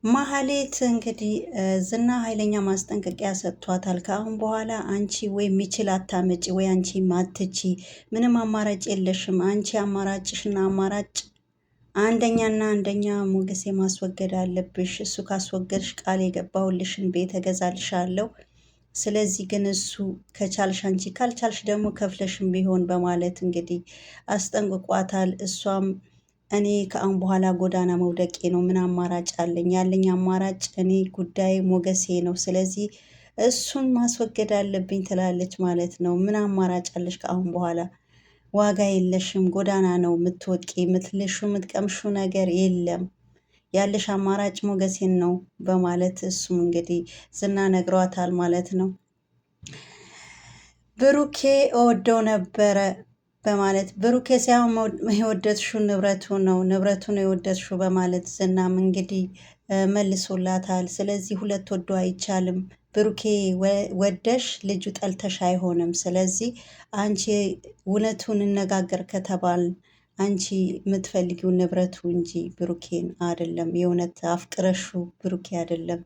ማህሌት እንግዲህ ዝና ኃይለኛ ማስጠንቀቂያ ሰጥቷታል። ከአሁን በኋላ አንቺ ወይ የሚችል አታመጪ ወይ አንቺ ማትቺ ምንም አማራጭ የለሽም። አንቺ አማራጭሽና አማራጭ አንደኛና አንደኛ ሞገሴ ማስወገድ አለብሽ። እሱ ካስወገድሽ ቃል የገባሁልሽን ቤት እገዛልሻለሁ። ስለዚህ ግን እሱ ከቻልሽ አንቺ ካልቻልሽ ደግሞ ከፍለሽም ቢሆን በማለት እንግዲህ አስጠንቅቋታል። እሷም እኔ ከአሁን በኋላ ጎዳና መውደቄ ነው። ምን አማራጭ አለኝ? ያለኝ አማራጭ እኔ ጉዳይ ሞገሴ ነው። ስለዚህ እሱን ማስወገድ አለብኝ ትላለች ማለት ነው። ምን አማራጭ አለሽ? ከአሁን በኋላ ዋጋ የለሽም። ጎዳና ነው የምትወድቂ። የምትልሹ የምትቀምሹ ነገር የለም። ያለሽ አማራጭ ሞገሴን ነው በማለት እሱም እንግዲህ ዝና ነግሯታል ማለት ነው። ብሩኬ እወደው ነበረ በማለት ብሩኬ ሳይሆን የወደድሽው ንብረቱ ነው የወደድሽው በማለት ዝናም እንግዲህ መልሶላታል። ስለዚህ ሁለት ወዶ አይቻልም። ብሩኬ ወደሽ ልጁ ጠልተሽ አይሆንም። ስለዚህ አንቺ እውነቱን እነጋገር ከተባል አንቺ የምትፈልጊው ንብረቱ እንጂ ብሩኬን አይደለም። የእውነት አፍቅረሹ ብሩኬ አይደለም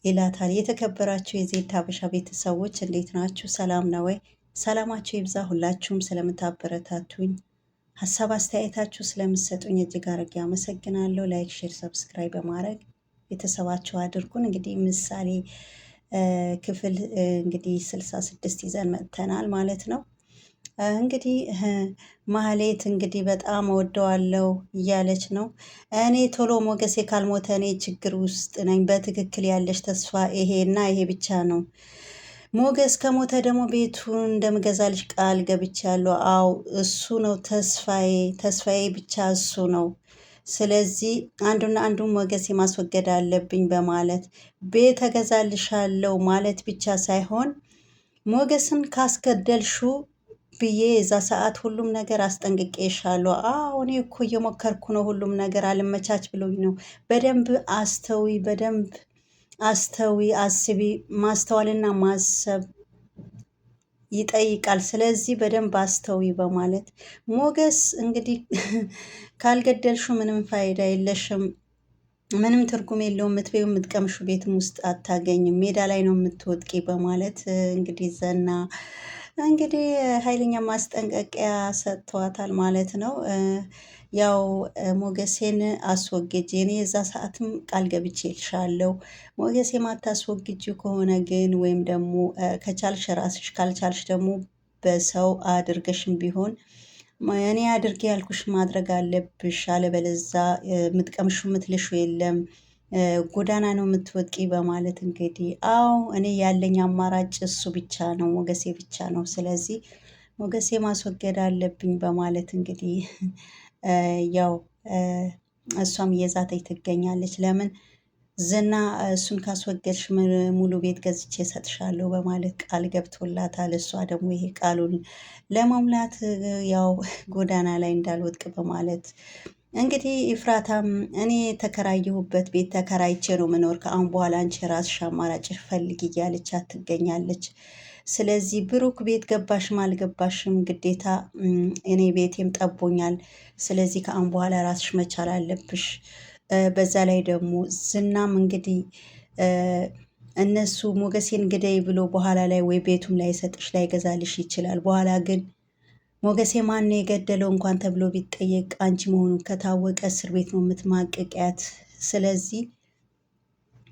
ይላታል። የተከበራችሁ የዜድ ሀበሻ ቤተሰቦች እንዴት ናችሁ? ሰላም ነው ወይ? ሰላማችሁ ይብዛ። ሁላችሁም ስለምታበረታቱኝ ሀሳብ አስተያየታችሁ ስለምትሰጡኝ እጅግ አድርጌ አመሰግናለሁ። ላይክ፣ ሼር፣ ሰብስክራይብ በማድረግ ቤተሰባችሁ አድርጉን። እንግዲህ ምሳሌ ክፍል እንግዲህ 66 ይዘን መጥተናል ማለት ነው። እንግዲህ ማህሌት እንግዲህ በጣም እወደዋለሁ እያለች ነው። እኔ ቶሎ ሞገሴ ካልሞተ እኔ ችግር ውስጥ ነኝ። በትክክል ያለሽ ተስፋ ይሄ እና ይሄ ብቻ ነው። ሞገስ ከሞተ ደግሞ ቤቱን እንደምገዛልሽ ቃል ገብቻለሁ። አው እሱ ነው ተስፋዬ ብቻ እሱ ነው። ስለዚህ አንዱና አንዱን ሞገሴ ማስወገድ አለብኝ በማለት ቤት እገዛልሻለሁ ማለት ብቻ ሳይሆን ሞገስን ካስገደልሹ ብዬ የዛ ሰዓት ሁሉም ነገር አስጠንቅቄሻለሁ። አዎ እኔ እኮ እየሞከርኩ ነው። ሁሉም ነገር አልመቻች ብሎኝ ነው። በደንብ አስተዊ፣ አስቢ። ማስተዋልና ማሰብ ይጠይቃል። ስለዚህ በደንብ አስተዊ በማለት ሞገስ እንግዲህ ካልገደልሹ ምንም ፋይዳ የለሽም፣ ምንም ትርጉም የለውም። የምትበይው የምትቀምሹ ቤትም ውስጥ አታገኝም፣ ሜዳ ላይ ነው የምትወድቂ በማለት እንግዲህ ዘና እንግዲህ ኃይለኛ ማስጠንቀቂያ ሰጥቷታል ማለት ነው። ያው ሞገሴን አስወግጅ፣ እኔ የዛ ሰዓትም ቃል ገብቼልሻለሁ። ሞገሴ ማታስወግጅ ከሆነ ግን ወይም ደግሞ ከቻልሽ ራስሽ፣ ካልቻልሽ ደግሞ በሰው አድርገሽም ቢሆን እኔ አድርጌ ያልኩሽ ማድረግ አለብሽ። አለበለዛ የምትቀምሹ የምትልሹ የለም፣ ጎዳና ነው የምትወድቂ በማለት እንግዲህ አዎ እኔ ያለኝ አማራጭ እሱ ብቻ ነው፣ ሞገሴ ብቻ ነው። ስለዚህ ሞገሴ ማስወገድ አለብኝ በማለት እንግዲህ ያው እሷም እየዛተች ትገኛለች። ለምን ዝና እሱን ካስወገድሽ ሙሉ ቤት ገዝቼ እሰጥሻለሁ በማለት ቃል ገብቶላታል። እሷ ደግሞ ይሄ ቃሉን ለመሙላት ያው ጎዳና ላይ እንዳልወድቅ በማለት እንግዲህ ኢፍራታም እኔ የተከራየሁበት ቤት ተከራይቼ ነው ምኖር፣ ከአሁን በኋላ አንቺ ራስሽ አማራጭ ፈልጊ እያለቻት ትገኛለች። ስለዚህ ብሩክ ቤት ገባሽም አልገባሽም ግዴታ እኔ ቤቴም ጠቦኛል። ስለዚህ ከአሁን በኋላ ራስሽ መቻል አለብሽ። በዛ ላይ ደግሞ ዝናም እንግዲህ እነሱ ሞገሴን ግደይ ብሎ በኋላ ላይ ወይ ቤቱም ላይ ሰጥሽ ላይ ገዛልሽ ይችላል። በኋላ ግን ሞገሴ ማን የገደለው እንኳን ተብሎ ቢጠየቅ አንቺ መሆኑን ከታወቀ እስር ቤት ነው የምትማቅቂያት። ስለዚህ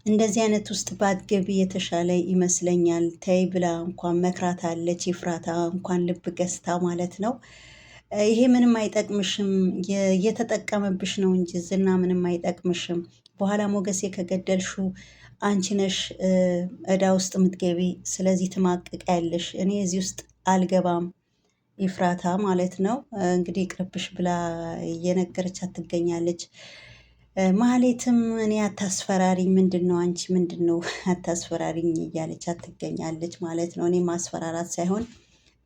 እንደዚህ አይነት ውስጥ ባትገቢ የተሻለ ይመስለኛል። ተይ ብላ እንኳን መክራት አለች። ይፍራታ እንኳን ልብ ገዝታ ማለት ነው። ይሄ ምንም አይጠቅምሽም፣ እየተጠቀመብሽ ነው እንጂ ዝና ምንም አይጠቅምሽም። በኋላ ሞገሴ ከገደልሹ አንቺ ነሽ እዳ ውስጥ የምትገቢ። ስለዚህ ትማቅቂያለሽ። እኔ እዚህ ውስጥ አልገባም ይፍራታ ማለት ነው። እንግዲህ ቅርብሽ ብላ እየነገረቻት ትገኛለች። ማህሌትም እኔ አታስፈራሪኝ፣ ምንድን ነው አንቺ ምንድን ነው አታስፈራሪኝ እያለቻት ትገኛለች ማለት ነው። እኔ ማስፈራራት ሳይሆን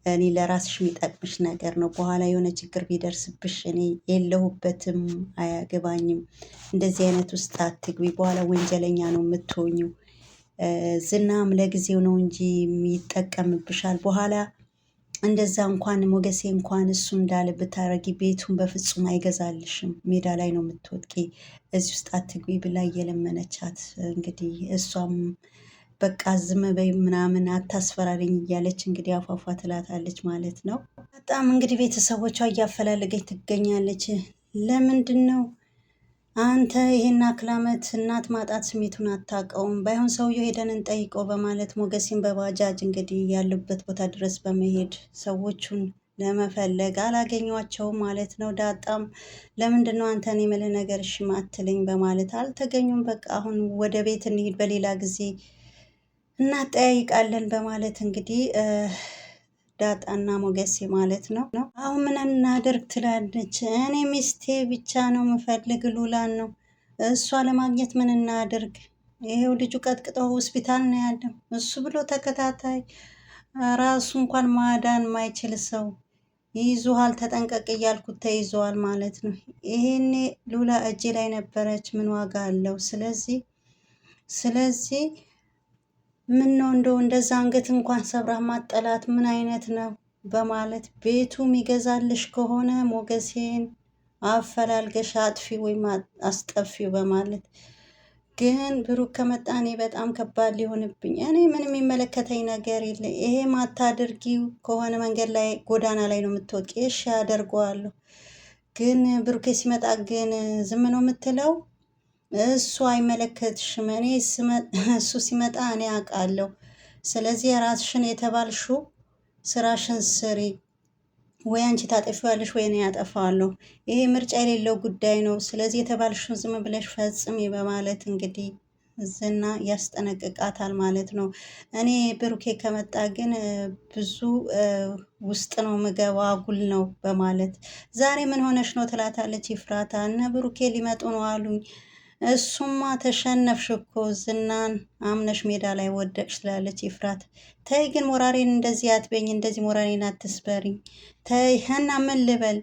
እኔ ለራስሽ የሚጠቅምሽ ነገር ነው። በኋላ የሆነ ችግር ቢደርስብሽ እኔ የለሁበትም፣ አያገባኝም። እንደዚህ አይነት ውስጥ አትግቢ፣ በኋላ ወንጀለኛ ነው የምትሆኙ። ዝናም ለጊዜው ነው እንጂ ይጠቀምብሻል። በኋላ እንደዛ እንኳን ሞገሴ እንኳን እሱ እንዳለ ብታረጊ ቤቱን በፍጹም አይገዛልሽም፣ ሜዳ ላይ ነው የምትወድቂ፣ እዚህ ውስጥ አትግቢ ብላ እየለመነቻት እንግዲህ እሷም በቃ ዝም በይ ምናምን አታስፈራሪኝ እያለች እንግዲህ አፏፏ ትላታለች ማለት ነው። በጣም እንግዲህ ቤተሰቦቿ እያፈላለገች ትገኛለች። ለምንድን ነው አንተ ይሄን አክል ዓመት እናት ማጣት ስሜቱን አታውቀውም? ባይሆን ሰውየው ሄደን እንጠይቀው በማለት ሞገሴን በባጃጅ እንግዲህ ያሉበት ቦታ ድረስ በመሄድ ሰዎቹን ለመፈለግ አላገኟቸውም ማለት ነው። ዳጣም ለምንድን ነው አንተን የምልህ ነገር እሺ ማትለኝ በማለት አልተገኙም። በቃ አሁን ወደ ቤት እንሂድ፣ በሌላ ጊዜ እናጠያይቃለን በማለት እንግዲህ ዳጣና ሞገሴ ማለት ነው። አሁን ምን እናድርግ ትላለች። እኔ ሚስቴ ብቻ ነው የምፈልግ ሉላን ነው። እሷ ለማግኘት ምን እናድርግ? ይሄው ልጁ ቀጥቅጠው ሆስፒታል ነው ያለው። እሱ ብሎ ተከታታይ ራሱ እንኳን ማዳን ማይችል ሰው ይይዙሃል፣ ተጠንቀቅ እያልኩት ተይዘዋል ማለት ነው። ይሄኔ ሉላ እጄ ላይ ነበረች፣ ምን ዋጋ አለው? ስለዚህ ምን ነው እንደዛ አንገት እንኳን ሰብራ ማጠላት ምን አይነት ነው? በማለት ቤቱ የሚገዛልሽ ከሆነ ሞገሴን አፈላልገሽ አጥፊ ወይም አስጠፊው በማለት ግን ብሩክ ከመጣ እኔ በጣም ከባድ ሊሆንብኝ፣ እኔ ምን የሚመለከተኝ ነገር የለ። ይሄ ማታድርጊው ከሆነ መንገድ ላይ ጎዳና ላይ ነው የምትወቂ። እሺ ያደርገዋለሁ፣ ግን ብሩኬ ሲመጣ ግን ዝም ነው የምትለው? እሱ አይመለከትሽም። እሱ ሲመጣ እኔ አውቃለሁ። ስለዚህ የራስሽን የተባልሽው ስራሽን ስሪ፣ ወይ አንቺ ታጠፊዋለሽ ወይ እኔ ያጠፋዋለሁ። ይሄ ምርጫ የሌለው ጉዳይ ነው። ስለዚህ የተባልሽውን ዝም ብለሽ ፈጽሚ በማለት እንግዲህ ዝና ያስጠነቅቃታል ማለት ነው። እኔ ብሩኬ ከመጣ ግን ብዙ ውስጥ ነው ምገባ፣ አጉል ነው በማለት ዛሬ ምን ሆነሽ ነው ትላታለች ይፍራታ። እነ ብሩኬ ሊመጡ ነው አሉኝ። እሱማ ተሸነፍሽ እኮ ዝናን አምነሽ ሜዳ ላይ ወደቅሽ ትላለች ይፍራት። ተይ ግን ሞራሬን እንደዚህ አትበኝ፣ እንደዚህ ሞራሬን አትስበሪኝ። ተይ ሀና ምን ልበል?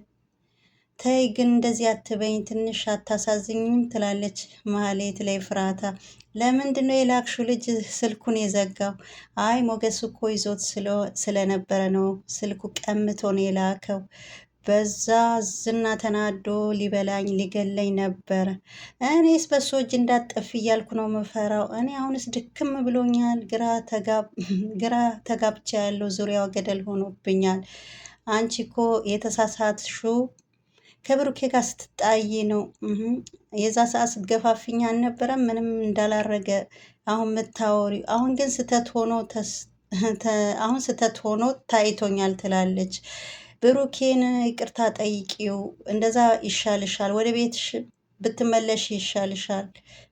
ተይ ግን እንደዚህ አትበኝ፣ ትንሽ አታሳዝኝም? ትላለች ማህሌት ላይ ፍራታ። ለምንድን ነው የላክሽው ልጅ ስልኩን የዘጋው? አይ ሞገስ እኮ ይዞት ስለነበረ ነው፣ ስልኩ ቀምቶ ነው የላከው። በዛ ዝና ተናዶ ሊበላኝ ሊገለኝ ነበረ። እኔስ በሱ እጅ እንዳጠፍ እያልኩ ነው ምፈራው። እኔ አሁንስ ድክም ብሎኛል፣ ግራ ተጋብቻ ያለው ዙሪያው ገደል ሆኖብኛል። አንቺ እኮ የተሳሳትሽው ከብሩኬ ጋር ስትጣይ ነው። የዛ ሰዓት ስትገፋፍኝ አልነበረም ምንም እንዳላረገ አሁን ምታወሪ። አሁን ግን ስተት ሆኖ ታይቶኛል ትላለች። ብሩኬን ይቅርታ ጠይቂው፣ እንደዛ ይሻልሻል፣ ወደ ቤትሽ ብትመለሽ ይሻልሻል።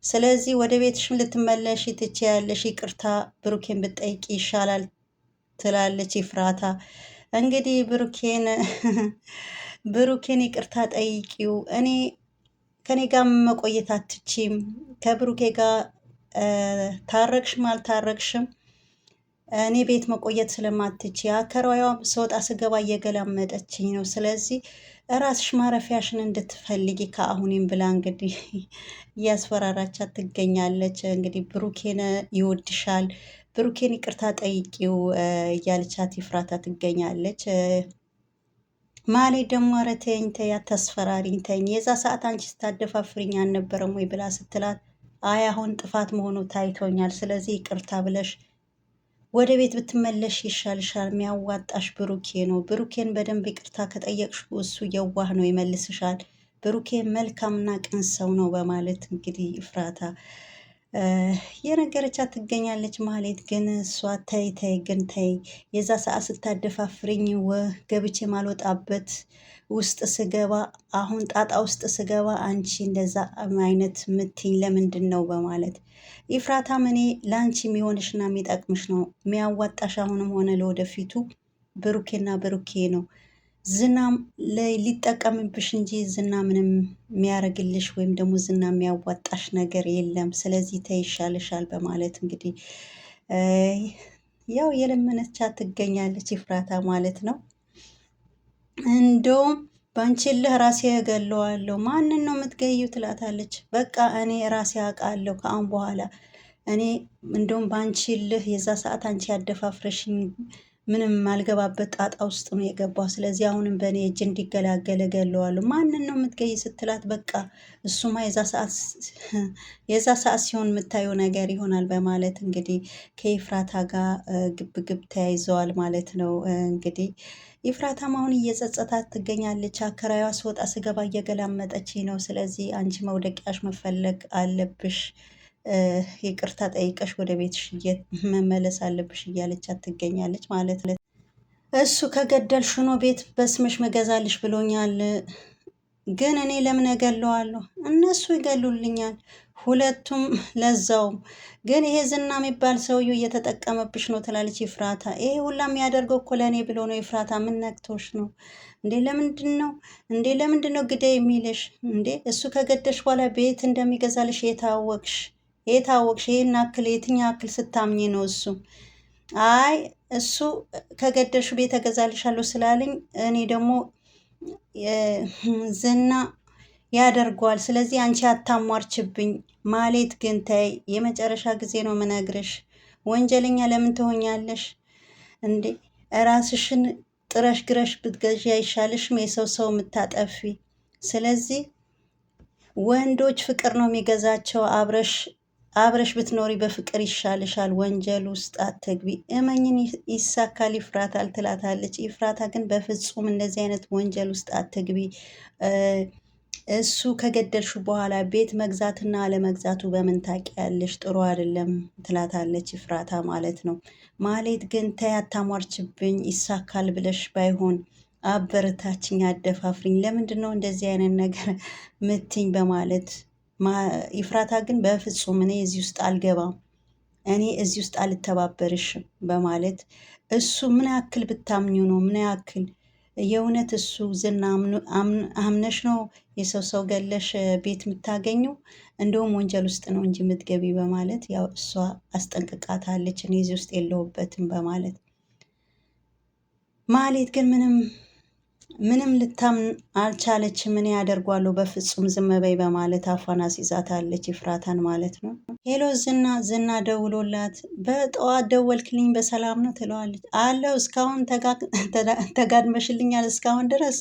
ስለዚህ ወደ ቤትሽም ልትመለሽ ትችያለሽ፣ ይቅርታ ብሩኬን ብትጠይቂ ይሻላል ትላለች ይፍራታ። እንግዲህ ብሩኬን ይቅርታ ጠይቂው፣ ከኔ ጋር መቆየት አትችም፣ ከብሩኬ ጋር ታረቅሽም አልታረቅሽም እኔ ቤት መቆየት ስለማትች አከራዋያ ስወጣ ስገባ እየገላመጠችኝ ነው። ስለዚህ እራስሽ ማረፊያሽን እንድትፈልጊ ከአሁኔም ብላ እንግዲህ እያስፈራራቻት ትገኛለች። እንግዲህ ብሩኬን ይወድሻል፣ ብሩኬን ይቅርታ ጠይቂው እያለቻት ይፍራታ ትገኛለች። ማሌ ደግሞ ኧረ ተይኝ ተይ አታስፈራሪኝ ተይኝ፣ የዛ ሰዓት አንቺ ስታደፋፍሪኝ አልነበረም ወይ ብላ ስትላት፣ አይ አሁን ጥፋት መሆኑ ታይቶኛል፣ ስለዚህ ይቅርታ ብለሽ ወደ ቤት ብትመለሽ ይሻልሻል። የሚያዋጣሽ ብሩኬ ነው። ብሩኬን በደንብ ይቅርታ ከጠየቅሽ እሱ የዋህ ነው ይመልስሻል። ብሩኬ መልካምና ቅን ሰው ነው በማለት እንግዲህ ይፍራታ የነገረቻት ትገኛለች። ማለት ግን እሷ ተይ ተይ ግን ተይ፣ የዛ ሰዓት ስታደፋፍርኝ ገብቼ ማልወጣበት ውስጥ ስገባ፣ አሁን ጣጣ ውስጥ ስገባ አንቺ እንደዛ አይነት ምትኝ ለምንድን ነው በማለት ይፍራታም እኔ ለአንቺ የሚሆንሽና የሚጠቅምሽ ነው የሚያዋጣሽ አሁንም ሆነ ለወደፊቱ ብሩኬና ብሩኬ ነው። ዝናም ሊጠቀምብሽ እንጂ ዝና ምንም የሚያደርግልሽ ወይም ደግሞ ዝና የሚያዋጣሽ ነገር የለም። ስለዚህ ተይሻልሻል በማለት እንግዲህ ያው የለመነቻት ትገኛለች ይፍራታ ማለት ነው። እንደውም ባንቺ ልህ ራሴ እገለዋለሁ። ማንን ነው የምትገዩ? ትላታለች። በቃ እኔ ራሴ አውቃለሁ ከአሁን በኋላ እኔ እንደውም ባንቺ ልህ የዛ ሰዓት አንቺ ያደፋፍረሽኝ ምንም ማልገባበት ጣጣ ውስጥ ነው የገባው። ስለዚህ አሁንም በእኔ እጅ እንዲገላገል እገለዋለሁ። ማንን ነው የምትገይ ስትላት፣ በቃ እሱማ የዛ ሰዓት ሲሆን የምታየው ነገር ይሆናል በማለት እንግዲህ ከኤፍራታ ጋር ግብ ግብ ተያይዘዋል ማለት ነው። እንግዲህ ኤፍራታም አሁን እየጸጸታት ትገኛለች። አከራዩዋ ስወጣ ስገባ እየገላመጠች ነው። ስለዚህ አንቺ መውደቂያሽ መፈለግ አለብሽ፣ ይቅርታ ጠይቀሽ ወደ ቤትሽ መመለስ አለብሽ እያለቻት ትገኛለች ማለት ነው። እሱ ከገደልሽ ኖ ቤት በስምሽ መገዛልሽ ብሎኛል፣ ግን እኔ ለምን እገለዋለሁ? እነሱ ይገሉልኛል ሁለቱም። ለዛውም ግን ይሄ ዝና የሚባል ሰውዬው እየተጠቀመብሽ ነው ትላለች ኤፍራታ። ይሄ ሁላ የሚያደርገው እኮ ለእኔ ብሎ ነው። ኤፍራታ ምን ነክቶሽ ነው እንዴ? ለምንድን ነው ግደይ የሚልሽ እንዴ? እሱ ከገደልሽ በኋላ ቤት እንደሚገዛልሽ የታወቅሽ ይህን አክል የትኛው አክል ስታምኝ ነው? አይ እሱ ከገደልሽ ቤት እገዛልሻለሁ ስላለኝ እኔ ደግሞ ዝና ያደርገዋል። ስለዚህ አንቺ አታሟርችብኝ። ማሌት ግን ተይ፣ የመጨረሻ ጊዜ ነው ምነግርሽ። ወንጀለኛ ለምን ትሆኛለሽ እንዴ? ራስሽን ጥረሽ ግረሽ ብትገዢ አይሻልሽም? ሰው የምታጠፊ። ስለዚህ ወንዶች ፍቅር ነው የሚገዛቸው። አብረሽ ብትኖሪ በፍቅር ይሻልሻል። ወንጀል ውስጥ አትግቢ። እመኝን ይሳካል ይፍራታል ትላታለች። ይፍራታ ግን በፍጹም እንደዚህ አይነት ወንጀል ውስጥ አትግቢ፣ እሱ ከገደልሹ በኋላ ቤት መግዛትና አለመግዛቱ በምን ታውቂያለሽ? ጥሩ አይደለም ትላታለች ይፍራታ ማለት ነው። ማሌት ግን ተይ አታሟርችብኝ፣ ይሳካል ብለሽ ባይሆን አበረታችኝ፣ አደፋፍሪኝ። ለምንድን ነው እንደዚህ አይነት ነገር ምትኝ? በማለት ይፍራታ ግን በፍጹም እኔ እዚህ ውስጥ አልገባም፣ እኔ እዚህ ውስጥ አልተባበርሽም በማለት እሱ ምን ያክል ብታምኙ ነው? ምን ያክል የእውነት እሱ ዝና አምነሽ ነው የሰው ገለሽ ቤት የምታገኘው? እንደውም ወንጀል ውስጥ ነው እንጂ የምትገቢ በማለት ያው እሷ አስጠንቅቃታለች። እኔ እዚህ ውስጥ የለሁበትም በማለት ማሌት ግን ምንም ልታምን አልቻለችም። ምን ያደርጓለሁ በፍጹም ዝም በይ በማለት አፏን አስይዛታለች ይፍራታን ማለት ነው። ሄሎ ዝና ደውሎላት በጠዋት ደወልክልኝ በሰላም ነው ትለዋለች። አለው እስካሁን ተጋድመሽልኛል እስካሁን ድረስ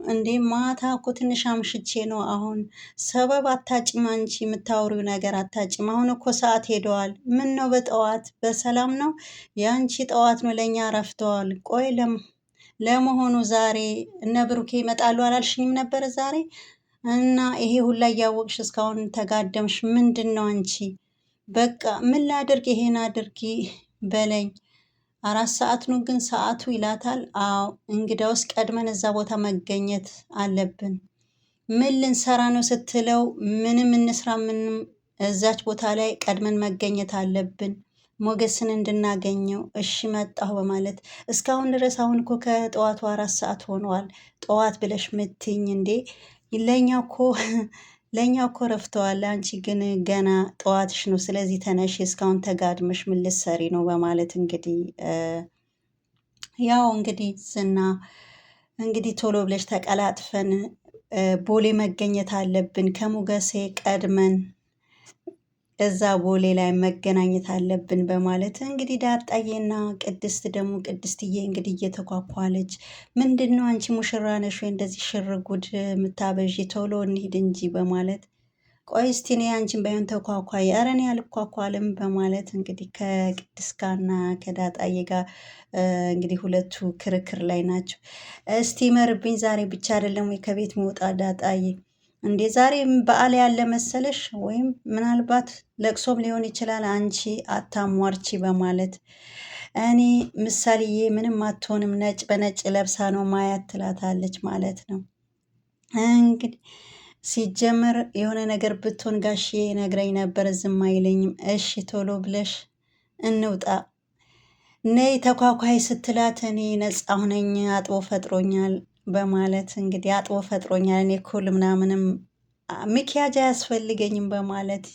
እንዴ? ማታ እኮ ትንሽ አምሽቼ ነው። አሁን ሰበብ አታጭም፣ አንቺ የምታወሪው ነገር አታጭም። አሁን እኮ ሰዓት ሄደዋል። ምን ነው በጠዋት በሰላም ነው? የአንቺ ጠዋት ነው፣ ለእኛ ረፍተዋል። ቆይ ለመሆኑ ዛሬ እነ ብሩኬ ይመጣሉ አላልሽኝም ነበረ ዛሬ? እና ይሄ ሁላ እያወቅሽ እስካሁን ተጋደምሽ? ምንድን ነው አንቺ? በቃ ምን ላድርግ? ይሄን አድርጊ በለኝ። 4 ሰዓት ነው ግን ሰዓቱ ይላታል። አዎ እንግዳውስ ቀድመን እዛ ቦታ መገኘት አለብን። ምን ልንሰራ ነው ስትለው፣ ምንም እንስራ ምንም፣ እዛች ቦታ ላይ ቀድመን መገኘት አለብን ሞገስን እንድናገኘው። እሺ መጣሁ በማለት እስካሁን ድረስ አሁን እኮ ከጠዋቱ 4 ሰዓት ሆነዋል። ጠዋት ብለሽ ምትኝ እንዴ? ለእኛ እኮ ረፍተዋል። አንቺ ግን ገና ጠዋትሽ ነው። ስለዚህ ተነሽ፣ እስካሁን ተጋድመሽ ምን ልትሰሪ ነው? በማለት እንግዲህ ያው እንግዲህ ዝና እንግዲህ ቶሎ ብለሽ ተቀላጥፈን ቦሌ መገኘት አለብን ከሞገሴ ቀድመን እዛ ቦሌ ላይ መገናኘት አለብን በማለት እንግዲህ ዳጣዬና ቅድስት ደግሞ ቅድስትዬ እንግዲህ እየተኳኳለች፣ ምንድን ነው አንቺ ሙሽራ ነሽ ወይ እንደዚህ ሽር ጉድ የምታበዢ? ቶሎ እንሂድ እንጂ በማለት ቆይ እስቲ እኔ አንቺን ባይሆን ተኳኳይ፣ ኧረ እኔ አልኳኳልም በማለት እንግዲህ ከቅድስት ጋርና ከዳጣዬ ጋር እንግዲህ ሁለቱ ክርክር ላይ ናቸው። እስቲ መርብኝ ዛሬ ብቻ አይደለም ወይ ከቤት መውጣት ዳጣዬ እንዴ? ዛሬ በዓል ያለ መሰለሽ? ወይም ምናልባት ለቅሶም ሊሆን ይችላል። አንቺ አታሟርቺ በማለት እኔ ምሳሌዬ ምንም አትሆንም፣ ነጭ በነጭ ለብሳ ነው ማያት ትላታለች ማለት ነው። እንግዲህ ሲጀመር የሆነ ነገር ብትሆን ጋሼ ነግረኝ ነበር፣ ዝም አይለኝም። እሺ ቶሎ ብለሽ እንውጣ ነይ ተኳኳይ ስትላት፣ እኔ ነፃ ሁነኝ አጥቦ ፈጥሮኛል በማለት እንግዲህ አጥቦ ፈጥሮኛል፣ እኔ ኩል ምናምንም ሚኪያጅ አያስፈልገኝም በማለት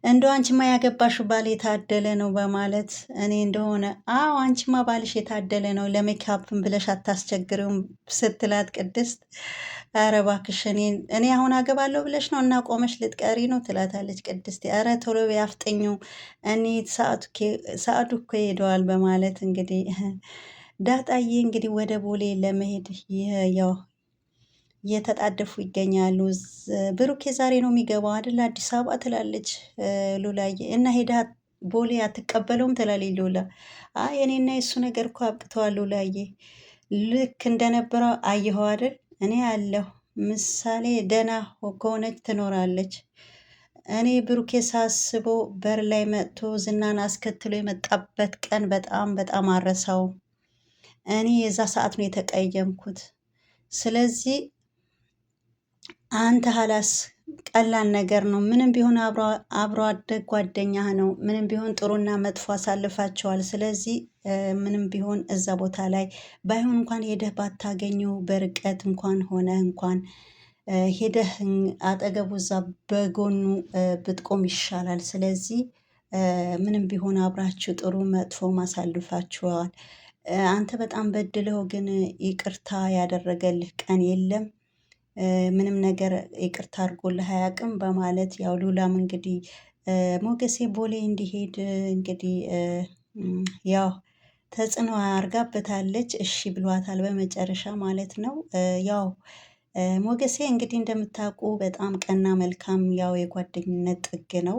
እንደው አንቺማ ያገባሽ ባል የታደለ ነው በማለት እኔ እንደሆነ አዎ አንቺማ ባልሽ የታደለ ነው፣ ለሜካፕን ብለሽ አታስቸግሪውም ስትላት ቅድስት ኧረ እባክሽ እኔ አሁን አገባለሁ ብለሽ ነው እና ቆመሽ ልትቀሪ ነው ትላታለች ቅድስት። ኧረ ቶሎ በይ አፍጥኙ፣ እኔ ሰዓቱ እኮ ሄደዋል በማለት እንግዲህ ዳጣዬ እንግዲህ ወደ ቦሌ ለመሄድ ያው እየተጣደፉ ይገኛሉ። ብሩኬ ዛሬ ነው የሚገባው አይደል አዲስ አበባ ትላለች ሉላዬ። እና ሄዳ ቦሌ አትቀበለውም ትላለች ሉላ። አይ እኔና የሱ ነገር እኮ አብቅተዋል ሉላዬ። ልክ እንደነበረው አየኸው አይደል? እኔ አለሁ ምሳሌ ደህና ከሆነች ትኖራለች። እኔ ብሩኬ ሳስበው በር ላይ መጥቶ ዝናን አስከትሎ የመጣበት ቀን በጣም በጣም አረሳው። እኔ የዛ ሰዓት ነው የተቀየምኩት። ስለዚህ አንተ ሀላስ ቀላል ነገር ነው። ምንም ቢሆን አብሮ አደግ ጓደኛህ ነው። ምንም ቢሆን ጥሩና መጥፎ አሳልፋቸዋል። ስለዚህ ምንም ቢሆን እዛ ቦታ ላይ ባይሆን እንኳን ሄደህ ባታገኘው በርቀት እንኳን ሆነ እንኳን ሄደህ አጠገቡ እዛ በጎኑ ብትቆም ይሻላል። ስለዚህ ምንም ቢሆን አብራችሁ ጥሩ መጥፎ ማሳልፋችኋል። አንተ በጣም በድለው ግን ይቅርታ ያደረገልህ ቀን የለም። ምንም ነገር ይቅርታ አድርጎልህ አያውቅም በማለት ያው ሉላም እንግዲህ ሞገሴ ቦሌ እንዲሄድ እንግዲህ ያው ተጽዕኖ አርጋበታለች። እሺ ብሏታል በመጨረሻ ማለት ነው። ያው ሞገሴ እንግዲህ እንደምታውቁ በጣም ቀና መልካም፣ ያው የጓደኝነት ጥግ ነው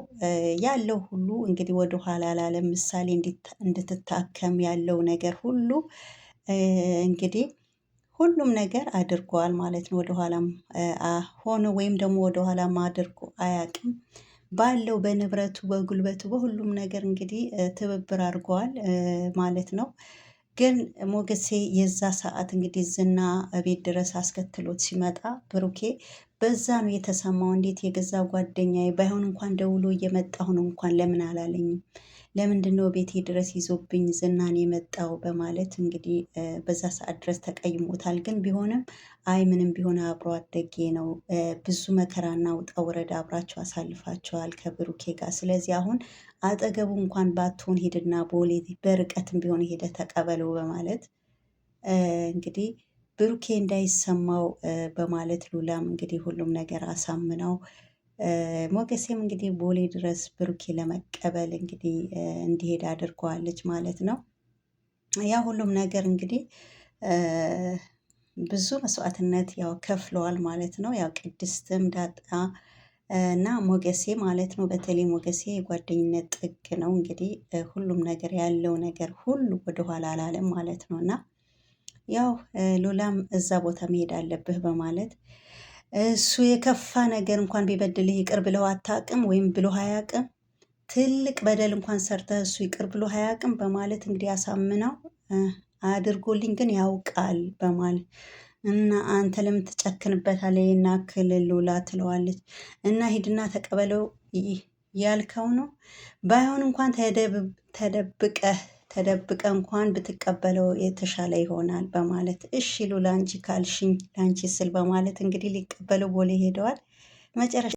ያለው ሁሉ እንግዲህ ወደ ኋላ ላለም ምሳሌ እንድትታከም ያለው ነገር ሁሉ እንግዲህ ሁሉም ነገር አድርጓል ማለት ነው። ወደኋላም ሆኖ ወይም ደግሞ ወደኋላም አድርጎ አያውቅም። ባለው በንብረቱ በጉልበቱ በሁሉም ነገር እንግዲህ ትብብር አድርገዋል ማለት ነው። ግን ሞገሴ የዛ ሰዓት እንግዲህ ዝና ቤት ድረስ አስከትሎት ሲመጣ ብሩኬ በዛ ነው የተሰማው። እንዴት የገዛ ጓደኛዬ ባይሆን እንኳን ደውሎ እየመጣሁ ነው እንኳን ለምን አላለኝም? ለምንድን ነው ቤቴ ድረስ ይዞብኝ ዝናን የመጣው? በማለት እንግዲህ በዛ ሰዓት ድረስ ተቀይሞታል። ግን ቢሆንም አይ ምንም ቢሆን አብሮ አደጌ ነው፣ ብዙ መከራና ውጣ ውረድ አብራቸው አሳልፋቸዋል ከብሩኬ ጋር። ስለዚህ አሁን አጠገቡ እንኳን ባትሆን ሄድና ቦሌ በርቀትም ቢሆን ሄደ ተቀበለው በማለት እንግዲህ ብሩኬ እንዳይሰማው በማለት ሉላም እንግዲህ ሁሉም ነገር አሳምነው ሞገሴም እንግዲህ ቦሌ ድረስ ብሩኬ ለመቀበል እንግዲህ እንዲሄድ አድርገዋለች ማለት ነው። ያ ሁሉም ነገር እንግዲህ ብዙ መስዋዕትነት ያው ከፍለዋል ማለት ነው። ያው ቅድስትም ዳጣ እና ሞገሴ ማለት ነው። በተለይ ሞገሴ የጓደኝነት ጥግ ነው እንግዲህ ሁሉም ነገር ያለው ነገር ሁሉ ወደኋላ አላለም ማለት ነው። እና ያው ሉላም እዛ ቦታ መሄድ አለብህ በማለት እሱ የከፋ ነገር እንኳን ቢበድልህ ይቅር ብለው አታውቅም ወይም ብሎ አያውቅም። ትልቅ በደል እንኳን ሰርተህ እሱ ይቅር ብሎ አያውቅም በማለት እንግዲህ አሳምነው አድርጎልኝ ግን ያውቃል በማለት እና አንተ ለምን ትጨክንበታለህ? ይሄን ያክል ሉላ ትለዋለች። እና ሂድና ተቀበለው ያልከው ነው። ባይሆን እንኳን ተደብቀ እንኳን ብትቀበለው የተሻለ ይሆናል በማለት እሺ ሉላ አንቺ ካልሽኝ ለአንቺ ስል በማለት እንግዲህ ሊቀበለው ቦሌ ሄደዋል መጨረሻ